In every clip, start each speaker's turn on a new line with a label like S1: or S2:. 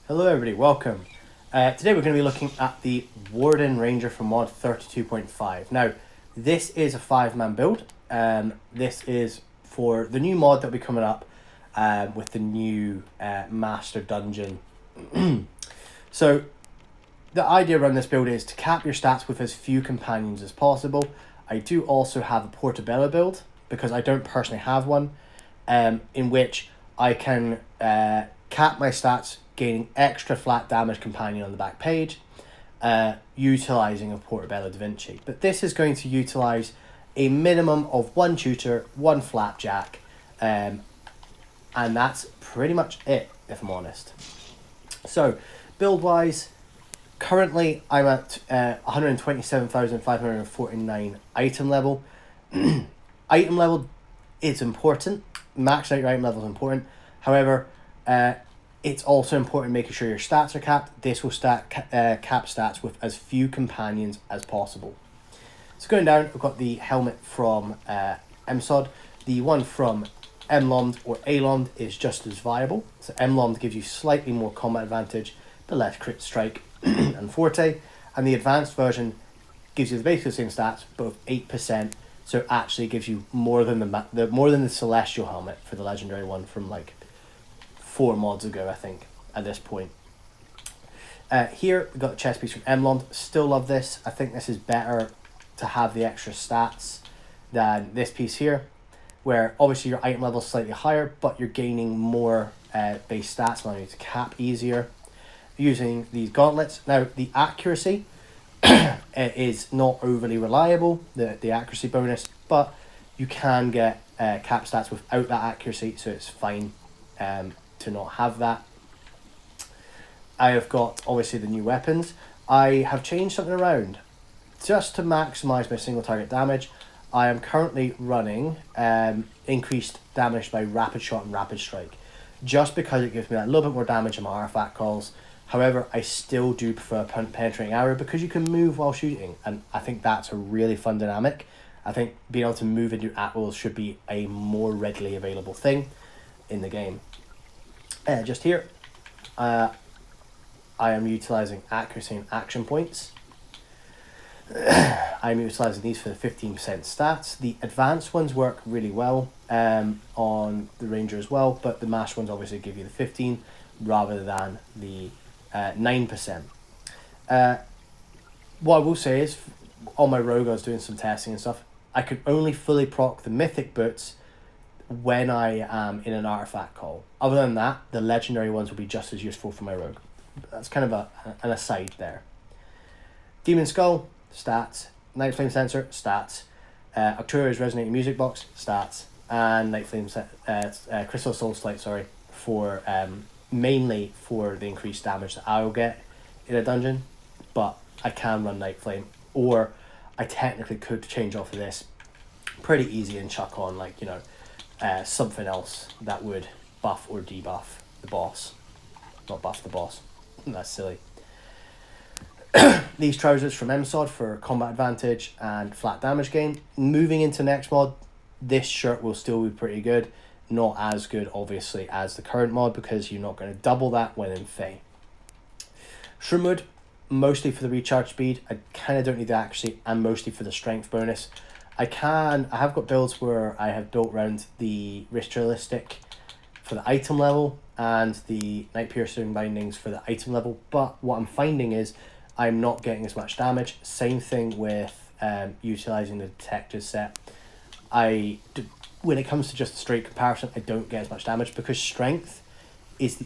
S1: Hello everybody, welcome. Today we're going to be looking at the Warden Ranger from mod 32.5. Now, this is a 5-man build. This is for the new mod that will be coming up with the new Master Dungeon. So, the idea around this build is to cap your stats with as few companions as possible. I do also have a Portoella build, because I don't personally have one, in which I can cap my stats gaining extra flat damage companion on the back page, utilising a Portoella Da Vinci. But this is going to utilise a minimum of 1 tutor, 1 flapjack, and that's pretty much it, if I'm honest. So, build-wise, currently I'm at 127,549 item level. Item level is important. Maxing out your item level is important. However, it's also important making sure your stats are capped. This will cap stats with as few companions as possible. So going down, we've got the helmet from MSOD. The one from MLOMD or ALOMD is just as viable. So MLOMD gives you slightly more combat advantage, but less crit strike and forte. And the advanced version gives you basically the same stats, but with 8%. So it actually gives you more than the Celestial helmet for the legendary one from like 4 mods ago, I think, at this point. Here, we've got the chest piece from MLOMD. Still love this. I think this is better to have the extra stats than this piece here, where obviously your item level is slightly higher, but you're gaining more base stats, allowing you to cap easier. Using these gauntlets. Now, the accuracy is not overly reliable, the accuracy bonus, but you can get cap stats without that accuracy, so it's fine to not have that. I have got obviously the new weapons. I have changed something around just to maximize my single target damage. I am currently running increased damage by rapid shot and rapid strike, just because it gives me that little bit more damage in my artifact calls. However, I still do prefer penetrating arrow because you can move while shooting, and I think that's a really fun dynamic. I think being able to move into at-wills should be a more readily available thing in the game. Just here, I am utilising accuracy and action points. I'm utilising these for the 15% stats. The advanced ones work really well on the Ranger as well, but the Master ones obviously give you the 15 rather than the 9%. What I will say is, on my Rogue I was doing some testing and stuff, I could only fully proc the Mythic boots when I am in an artifact call. Other than that, the legendary ones will be just as useful for my Rogue. That's kind of an aside there. Demon Skull, stats. Night Flame Sensor, stats. Arcturia's Resonating Music Box, stats. And Night Flame Crystal Soul Slight, sorry, for mainly for the increased damage that I will get in a dungeon. But I can run Night Flame, or I technically could change off of this pretty easy and chuck on, like, you know, something else that would buff or debuff the boss. Not buff the boss. That's silly. These trousers from MSOD for combat advantage and flat damage gain. Moving into next mod, this shirt will still be pretty good. Not as good, obviously, as the current mod, because you're not going to double that when in Fae. Shroomwood, mostly for the recharge speed. I kind of don't need the accuracy, and mostly for the strength bonus. I have got builds where I have built around the ritualistic for the item level and the night piercing bindings for the item level, but what I'm finding is I'm not getting as much damage. Same thing with utilizing the detector set. When it comes to just a straight comparison, I don't get as much damage because strength is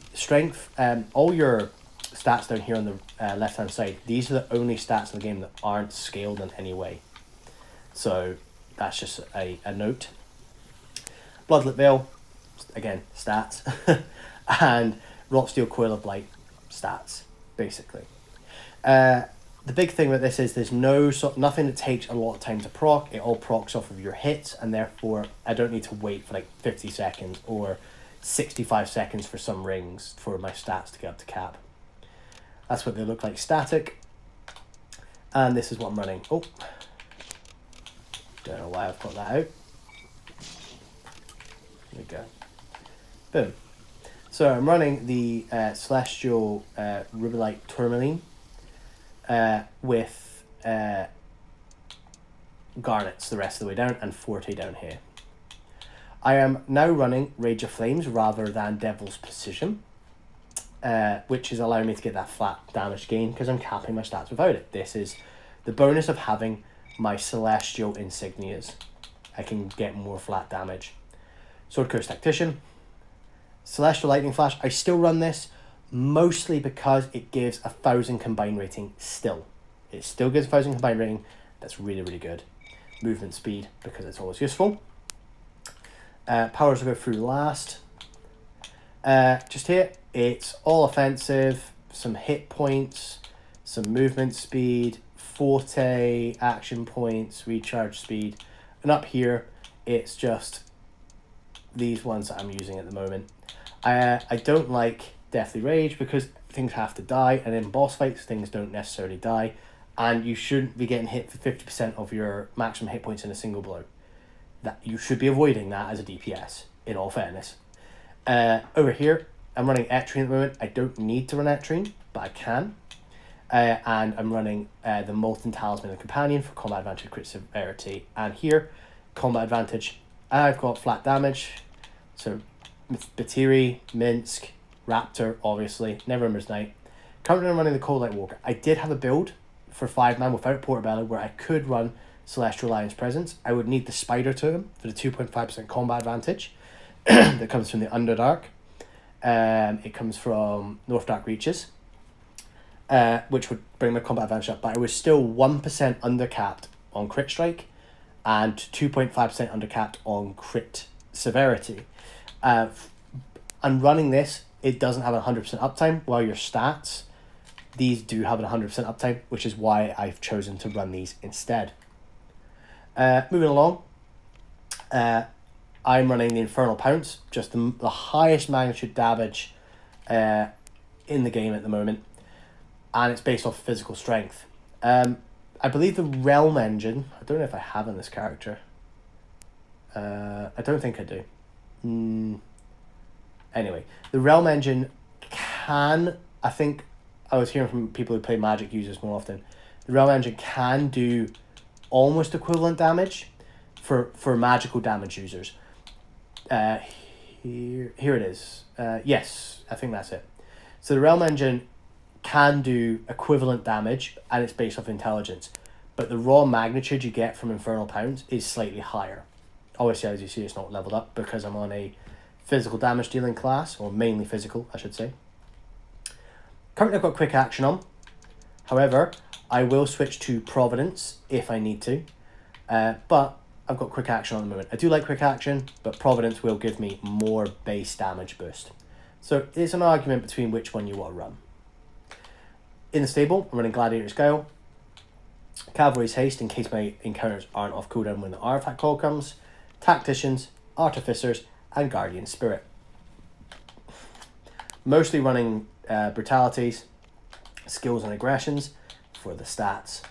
S1: all your stats down here on the left hand side, these are the only stats in the game that aren't scaled in any way. So that's just a note. Bloodlit Veil, again, stats. And Rotsteel Coil of Blight, stats, basically. The big thing with this is there's nothing that takes a lot of time to proc. It all procs off of your hits, and therefore I don't need to wait for like 50 seconds or 65 seconds for some rings for my stats to get up to cap. That's what they look like static. And this is what I'm running. Oh, don't know why I've got that out. There we go. Boom. So I'm running the Celestial Rubelite Tourmaline with Garnets the rest of the way down and Forte down here. I am now running Rage of Flames rather than Devil's Precision, which is allowing me to get that flat damage gain because I'm capping my stats without it. This is the bonus of having my Celestial Insignias. I can get more flat damage. Sword Curse Tactician. Celestial Lightning Flash. I still run this mostly because it gives 1,000 combined rating still. It still gives 1,000 combined rating. That's really, really good. Movement speed because it's always useful. Powers will go through last. Just here, it's all offensive, some hit points, some movement speed, Forte, action points, recharge speed. And up here, it's just these ones that I'm using at the moment. I don't like Deathly Rage because things have to die, and in boss fights things don't necessarily die, and you shouldn't be getting hit for 50% of your maximum hit points in a single blow. That you should be avoiding that as a DPS, in all fairness. Over here, I'm running Etrine at the moment. I don't need to run Etrine, but I can. And I'm running the Molten Talisman and Companion for combat advantage, crit severity, and here, combat advantage. I've got flat damage, so Batiri, Minsk, Raptor, obviously, Neverwinter's Night. Currently I'm running the Cold Light Walker. I did have a build for 5-man without Portoella where I could run Celestial Lion's Presence. I would need the Spider Totem for the 2.5% combat advantage that comes from the Underdark. It comes from North Dark Reaches, which would bring my combat advantage up, but I was still 1% undercapped on crit strike and 2.5% undercapped on crit severity. And running this, it doesn't have 100% uptime, while your stats, these do have 100% uptime, which is why I've chosen to run these instead. Moving along, I'm running the Infernal Pounce, just the highest magnitude damage in the game at the moment, and it's based off physical strength. I believe the Realm Engine, I don't know if I have in this character. I don't think I do. Anyway, the Realm Engine can, I think, I was hearing from people who play Magic users more often, the Realm Engine can do almost equivalent damage for magical damage users. Here it is. Yes, I think that's it. So the Realm Engine can do equivalent damage, and it's based off intelligence, but the raw magnitude you get from Infernal Pounce is slightly higher. Obviously, as you see, it's not leveled up because I'm on a physical damage dealing class, or mainly physical, I should say. Currently I've got quick action on. However, I will switch to Providence if I need to. But I've got quick action on the moment. I do like quick action, but Providence will give me more base damage boost. So it's an argument between which one you want to run. In the stable, I'm running Gladiator's Gale, Cavalry's Haste in case my encounters aren't off cooldown when the artifact call comes, Tacticians, Artificers, and Guardian Spirit. Mostly running brutalities, skills and aggressions for the stats.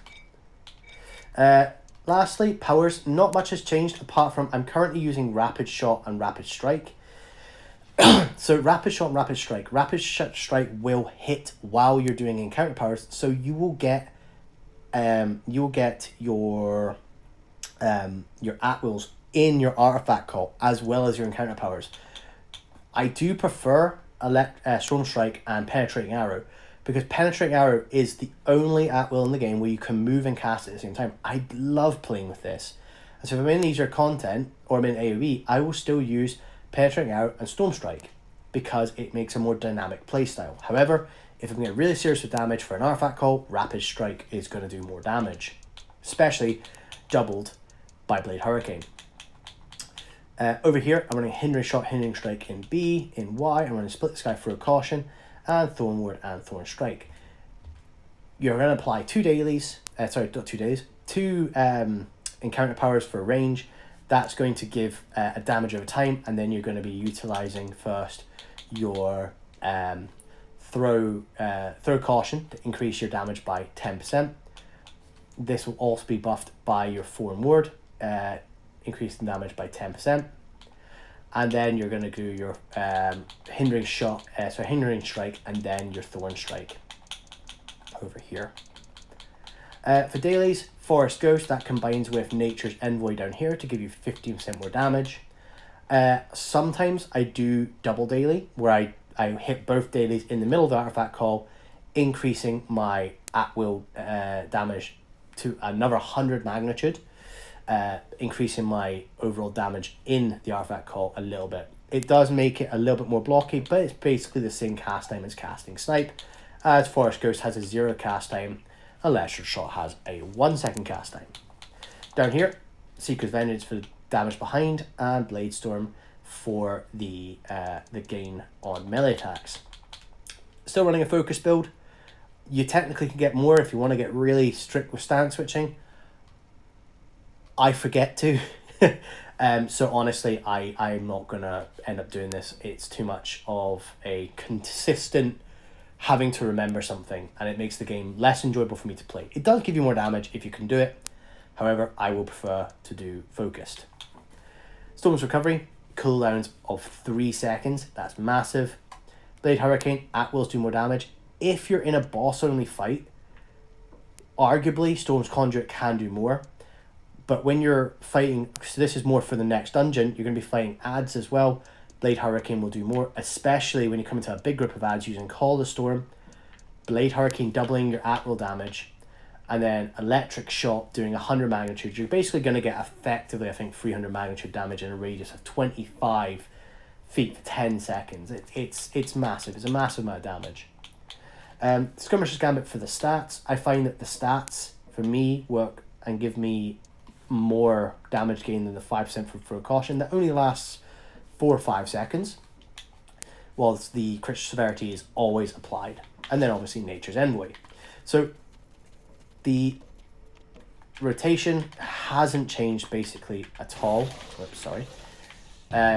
S1: Lastly, powers. Not much has changed apart from I'm currently using Rapid Shot and Rapid Strike. So Rapid Shot and Rapid Strike. Rapid Strike will hit while you're doing encounter powers, so you will get your at-wills in your artifact call as well as your encounter powers. I do prefer Storm Strike and Penetrating Arrow because Penetrating Arrow is the only at-will in the game where you can move and cast at the same time. I love playing with this. And so if I'm in easier content or I'm in AoE, I will still use Penetrating Arrow and Storm Strike because it makes a more dynamic playstyle. However, if I'm getting really serious with damage for an artifact call, Rapid Strike is going to do more damage, especially doubled by Blade Hurricane. Over here, I'm running Hindering Shot, Hindering Strike in B. In Y, I'm running Split the Sky, Throw Caution, and Thorn Ward and Thorn Strike. You're going to apply two encounter powers for range. That's going to give a damage over time, and then you're going to be utilizing first your throw Caution to increase your damage by 10%. This will also be buffed by your Thorn Ward, increasing damage by 10%. and then you're going to do your hindering strike, and then your thorn strike over here. For dailies, Forest Ghost, that combines with Nature's Envoy down here to give you 15% more damage. Sometimes I do double daily, where I hit both dailies in the middle of the artifact call, increasing my at-will damage to another 100 magnitude, increasing my overall damage in the artifact call a little bit. It does make it a little bit more blocky, but it's basically the same cast time as casting Snipe, as Forest Ghost has a 0 cast time, Electric Shot has a 1 second cast time. Down here, Seeker's Vengeance for the damage behind, and Blade Storm for the gain on melee attacks. Still running a focus build. You technically can get more if you want to get really strict with stance switching. I forget to. So honestly, I'm not going to end up doing this. It's too much of a consistent having to remember something, and it makes the game less enjoyable for me to play. It does give you more damage if you can do it. However, I will prefer to do focused. Storm's Recovery, cooldowns of 3 seconds. That's massive. Blade Hurricane, at-wills do more damage. If you're in a boss-only fight, arguably Storm's Conduit can do more. But when you're fighting, so this is more for the next dungeon, you're going to be fighting adds as well. Blade Hurricane will do more, especially when you come into a big group of adds using Call the Storm. Blade Hurricane doubling your at-will damage, and then Electric Shot doing 100 magnitude. You're basically going to get effectively, I think, 300 magnitude damage in a radius of 25 feet for 10 seconds. It's massive. It's a massive amount of damage. Skirmisher's Gambit for the stats. I find that the stats, for me, work and give me more damage gain than the 5% for caution. That only lasts 4 or 5 seconds, whilst the crit severity is always applied. And then obviously Nature's Envoy. So the rotation hasn't changed basically at all. Oops, sorry.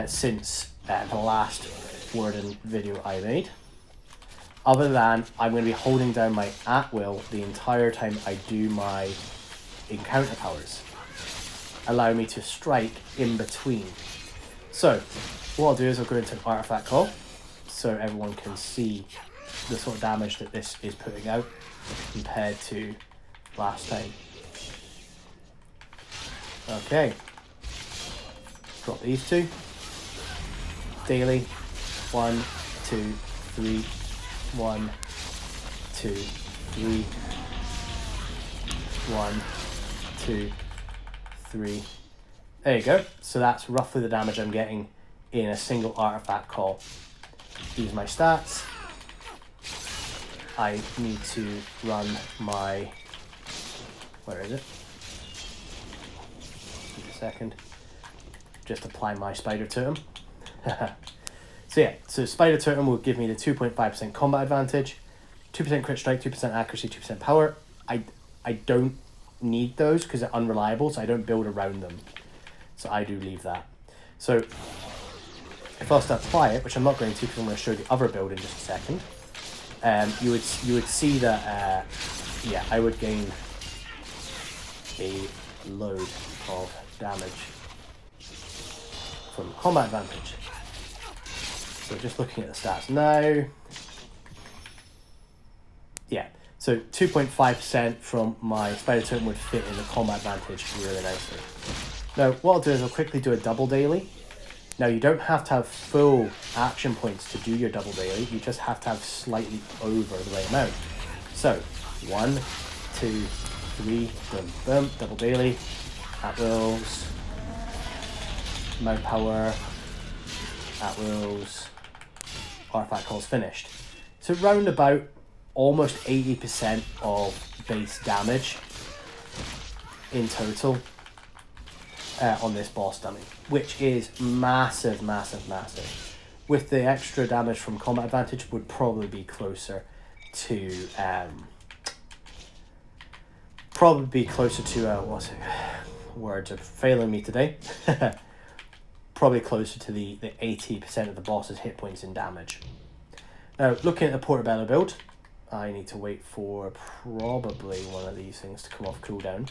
S1: Since the last Warden video I made. Other than I'm going to be holding down my at-will the entire time I do my encounter powers, allowing me to strike in between. So what I'll do is I'll go into an artifact call so everyone can see the sort of damage that this is putting out compared to last time. Okay. Drop these two. Daily. 1, 2, 3. 1, 2, 3. 1, 2, 3. There you go. So that's roughly the damage I'm getting in a single artifact call. These are my stats. I need to run my... Where is it? Give me a second. Just apply my Spider Totem. So yeah, so Spider Totem will give me the 2.5% combat advantage, 2% crit strike, 2% accuracy, 2% power. I don't need those because they're unreliable, so I don't build around them. So I do leave that. So if I was to apply it, which I'm not going to because I'm going to show the other build in just a second, you would see that yeah, I would gain a load of damage from combat advantage. So just looking at the stats now, yeah, so 2.5% from my Spider Totem would fit in the combat advantage really nicely. Now what I'll do is I'll quickly do a double daily. Now you don't have to have full action points to do your double daily, you just have to have slightly over the right amount. So 1, 2, 3, boom, boom, double daily, at wills, mount power, at wills, artifact calls finished. So round about almost 80% of base damage in total on this boss dummy, which is massive, massive, massive. With the extra damage from combat advantage would probably be closer to what's it? Words are failing me today. Probably closer to the 80% of the boss's hit points in damage. Now, looking at the Portoella build, I need to wait for probably one of these things to come off cooldown.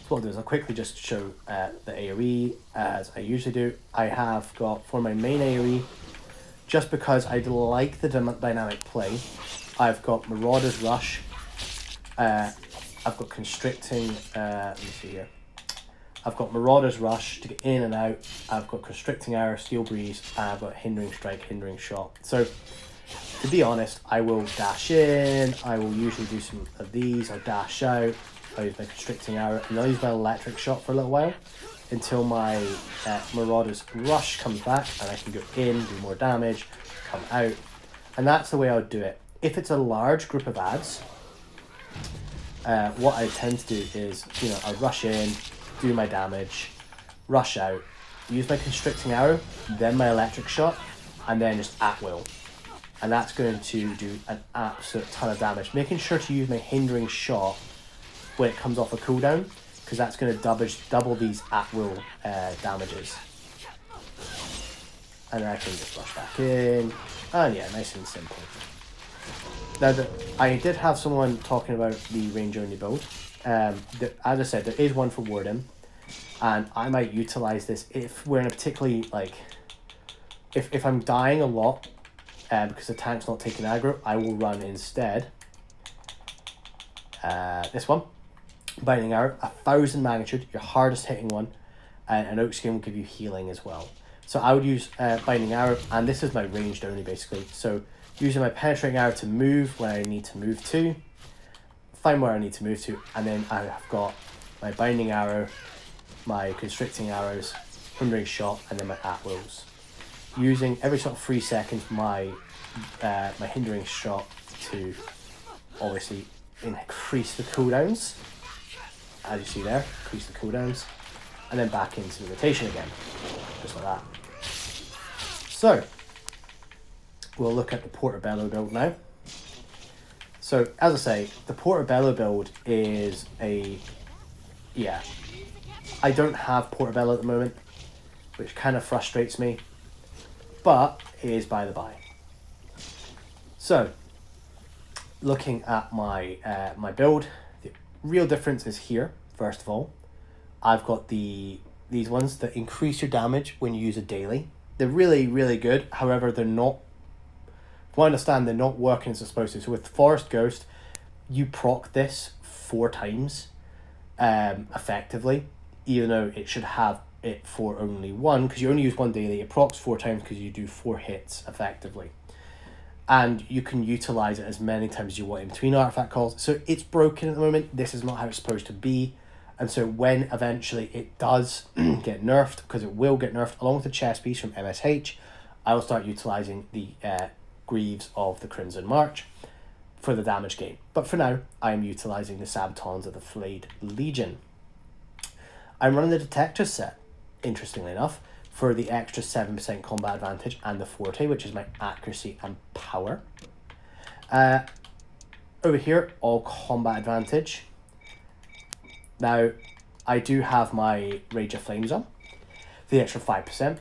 S1: So what I'll do is I'll quickly just show the AoE as I usually do. I have got, for my main AoE, just because I like the dynamic play, I've got Marauder's Rush, I've got Constricting, let me see here, I've got Marauder's Rush to get in and out, I've got Constricting Arrow, Steel Breeze, and I've got Hindering Strike, Hindering Shot. So, to be honest, I will dash in, I will usually do some of these, I'll dash out, I'll use my Constricting Arrow, and I'll use my Electric Shot for a little while, until my Marauder's Rush comes back, and I can go in, do more damage, come out, and that's the way I would do it. If it's a large group of ads, what I tend to do is, I rush in, do my damage, rush out, use my Constricting Arrow, then my Electric Shot, and then just at will. And that's going to do an absolute ton of damage. Making sure to use my Hindering Shot when it comes off a cooldown, because that's going to double these at will damages. And then I can just rush back in, and yeah, nice and simple. Now, I did have someone talking about the range only build. As I said, there is one for Warden, and I might utilize this if we're in a particularly, if I'm dying a lot because the tank's not taking aggro, I will run instead this one, Binding Arrow, 1000 magnitude, your hardest hitting one, and an Oak Skin will give you healing as well. So I would use Binding Arrow, and this is my ranged only basically. So using my Penetrating Arrow to move when I need to move to, find where I need to move to, and then I have got my Binding Arrow, my Constricting Arrows, Hindering Shot, and then my at-wills. Using every sort of 3 seconds my my Hindering Shot to obviously increase the cooldowns, as you see there, increase the cooldowns, and then back into the rotation again, just like that. So, we'll look at the Portoella build now. So, as I say, the Portoella build is I don't have Portoella at the moment, which kind of frustrates me, but it is by the by. So, looking at my my build, the real difference is here. First of all, I've got these ones that increase your damage when you use a daily. They're really, really good. However, they're not, from what I understand, they're not working as they're supposed to. So with Forest Ghost, you proc this 4 times effectively, even though it should have it for only 1, because you only use 1 daily. It procs 4 times because you do 4 hits effectively. And you can utilize it as many times as you want in between artifact calls. So it's broken at the moment. This is not how it's supposed to be. And so when eventually it does get nerfed, because it will get nerfed, along with the chest piece from MSH, I will start utilizing the Greaves of the Crimson March for the damage gain. But for now, I am utilizing the Sabatons of the Flayed Legion. I'm running the Detector set, interestingly enough, for the extra 7% combat advantage and the Forte, which is my accuracy and power. Over here, all combat advantage. Now, I do have my Rage of Flames on, for the extra 5%.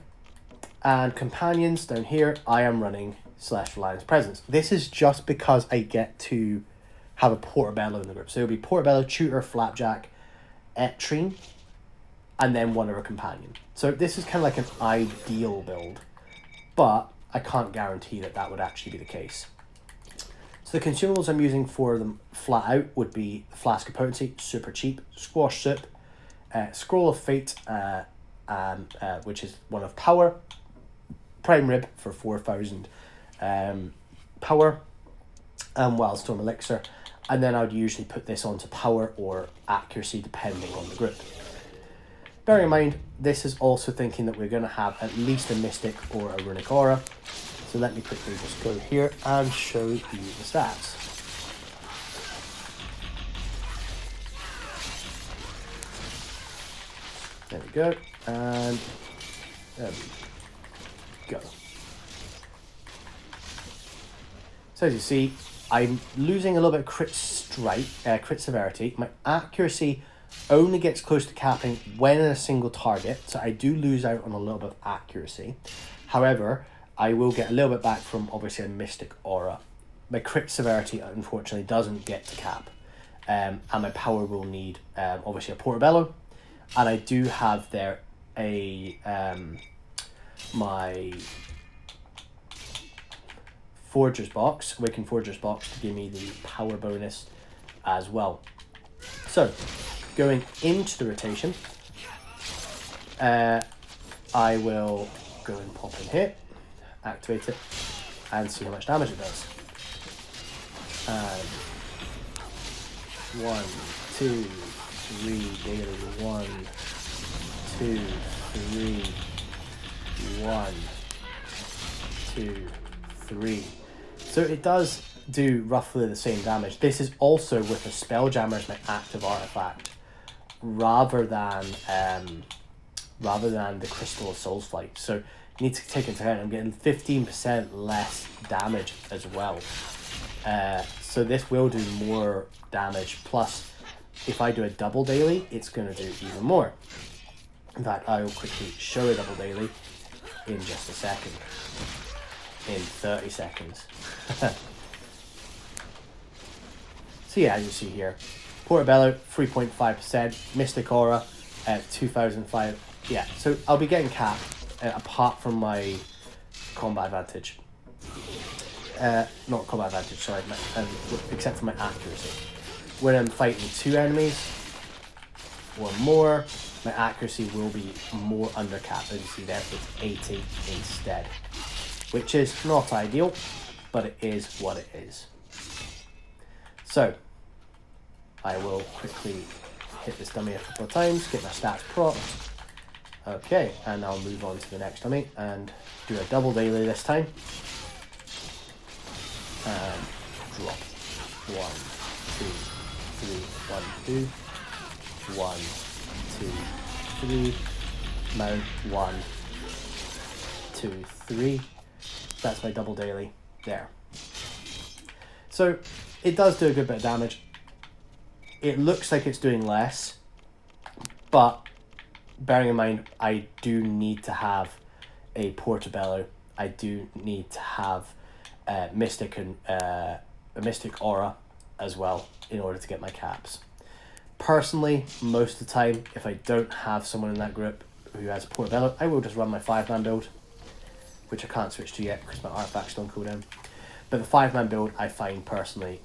S1: And companions down here, I am running Celestial Lion's Presence. This is just because I get to have a Portoella in the group. So it'll be Portoella, Tutor, Flapjack, Etrine, and then one other companion. So this is kind of like an ideal build, but I can't guarantee that that would actually be the case. So the consumables I'm using for them flat out would be Flask of Potency, super cheap, Squash Soup, Scroll of Fate, which is one of power, Prime Rib for 4,000 power, and Wildstorm Elixir, and then I would usually put this onto power or accuracy depending on the group. Bearing in mind, this is also thinking that we're going to have at least a Mystic or a Runic Aura. So let me quickly just go here and show you the stats. There we go, and there we go. So as you see, I'm losing a little bit of crit severity. My accuracy only gets close to capping when in a single target, so I do lose out on a little bit of accuracy. However, I will get a little bit back from obviously a Mystic Aura. My crit severity unfortunately doesn't get to cap, and my power will need obviously a Portobello And I do have there a my Forger's box, Awakened Forger's box, to give me the power bonus as well. So, going into the rotation, I will go and pop in here, activate it, and see how much damage it does. 1, 2, 3, daily, 1, 2, 3, 1, 2, 3. So it does do roughly the same damage. This is also with a Spelljammer as my active artifact, rather than the Crystal of Soulflight. So you need to take into account I'm getting 15% less damage as well. So this will do more damage. Plus, if I do a double daily, it's going to do even more. In fact, I will quickly show a double daily in just a second. In 30 seconds. So yeah, as you see here, Portoella 3.5%, Mystic Aura at 2005. Yeah, so I'll be getting capped apart from my combat advantage. Not combat advantage, sorry, except for my accuracy. When I'm fighting 2 enemies or more, my accuracy will be more undercapped. As you see there, it's 80 instead. Which is not ideal, but it is what it is. So, I will quickly hit this dummy a couple of times, get my stats propped. Okay, and I'll move on to the next dummy and do a double daily this time. And drop. 1, 2, 3, 1, 2. 1, 2, 3. Mount. 1, 2, 3. That's my double daily there. So it does do a good bit of damage. It looks like it's doing less, but bearing in mind I do need to have a Portobello. I do need to have Mystic and a Mystic Aura as well in order to get my caps. Personally, most of the time, if I don't have someone in that group who has Portobello, I will just run my 5-man build, which I can't switch to yet because my artifact's on cooldown. But the 5-man build, I find personally,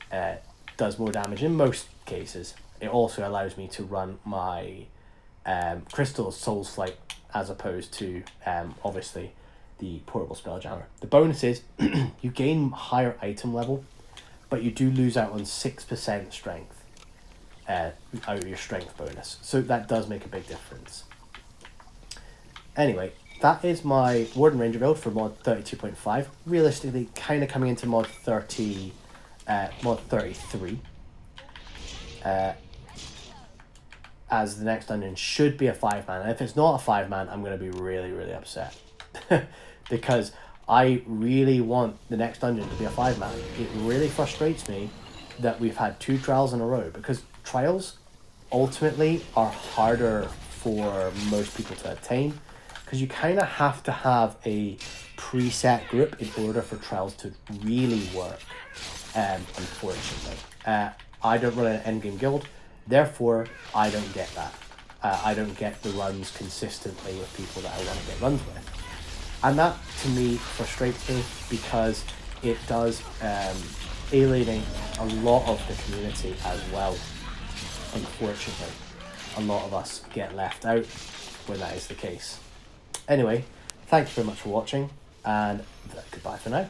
S1: does more damage in most cases. It also allows me to run my Crystal Soul's Flight as opposed to, obviously, the Portable Spelljammer. The bonus is, you gain higher item level, but you do lose out on 6% strength out of your strength bonus. So that does make a big difference. Anyway, that is my Warden Ranger build for mod 32.5. Realistically, kind of coming into mod 33. As the next dungeon should be a 5-man. And if it's not a 5-man, I'm going to be really, really upset. Because I really want the next dungeon to be a 5-man. It really frustrates me that we've had 2 trials in a row. Because trials ultimately are harder for most people to attain. Because you kind of have to have a preset group in order for trials to really work, unfortunately. I don't run an endgame guild, therefore I don't get that. I don't get the runs consistently with people that I want to get runs with. And that, to me, frustrates me because it does alienate a lot of the community as well, unfortunately. A lot of us get left out when that is the case. Anyway, thank you very much for watching, and goodbye for now.